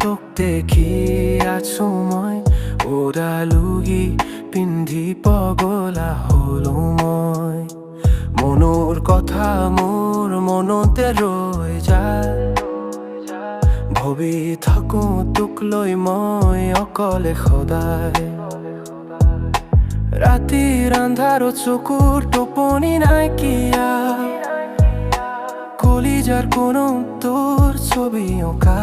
তোক দেখি আছো মই ওদালুগি পিন্ধি পগলা হলো মই মনৰ কথা মোৰ মনতে ৰৈ যায় ভাবি থাকো তোক লৈ মই অকলে সদায় ৰাতিৰ আন্ধাৰত চকুৰ টোপনি নাইকিয়া কলিজাৰ কোনো তোৰ ছবি অঁকা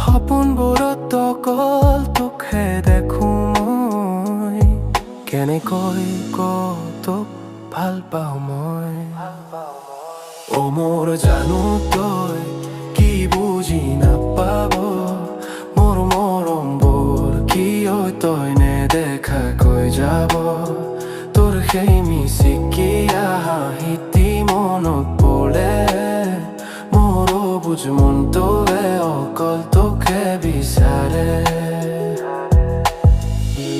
সপোনবোৰত অকল তোকহে দেখো মই কেনেকৈ তোক ভাল পাওঁ মই অ মোৰ জানো তই কি বুজি নাপাব মোৰ মৰমবোৰ কিয় তই নেদেখাকৈ যাব তোৰ সেই মিচিকিয়া হাঁহিটি মনত পৰে মোৰ বুজ মনটোৱে অকল তোকে বিচাৰে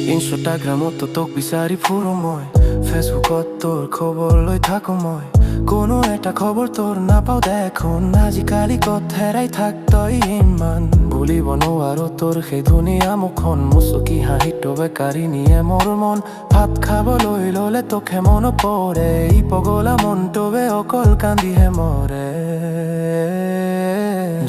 ইনষ্টাগ্ৰামতো তোক বিচাৰি ফুৰো মই ফেচবুকত তোৰ খবৰ লৈ থাকো মই কোনো এটা খবৰ তোৰ নাপাওঁ দেখোন আজিকালি ক'ত হেৰাই থাক তই ইমান ভুলিব নোৱাৰো তোৰ সেই ধুনীয়া মুখখন মুচকি হাঁহিটো বেকাৰী নিয়ে মোৰ মন ভাত খাবলৈ ল'লে তোকহে মনত পৰে ই পগলা মনটোৱে অকল কান্দিহে মৰে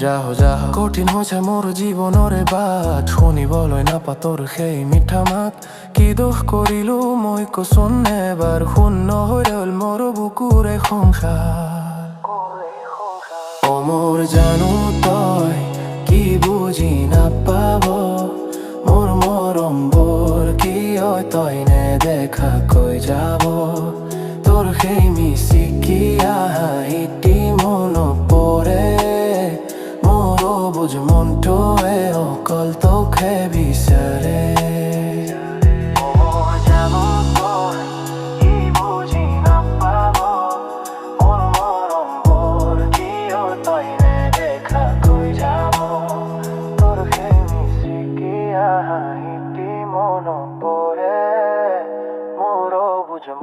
যাহ যাহ কঠিন হৈছে মোৰ জীৱনৰে বাট শুনিবলৈ নাপাওঁ তোৰ সেই মিঠা মাত কি দোষ কৰিলো মই কচোন এবাৰ শূন্য হৈ ৰ'ল মোৰ বুকুৰে সংসাৰ অ মোৰ জানো তই কি বুজি নাপাব মোৰ মৰমবোৰ কিয় তই নেদেখাকৈ যাব তোৰ সেই মিচিকিয়া হাঁহিটি মনত পৰে মোৰ বুজ মনটোৱে অকল তোকহে বিচাৰে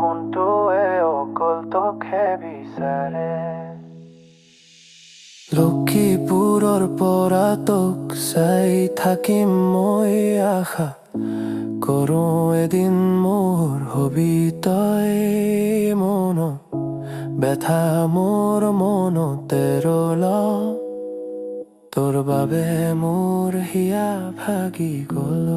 মনটোৱে অকল তোকহে বিচাৰে লক্ষীপুৰৰ পৰা তোক চাই থাকিম মই আশা কৰো এদিন মোৰ হবি তই মন ব্যথা মোৰ মনতে ৰ'ল তোৰ বাবে মোৰ হিয়া ভাগি গ'ল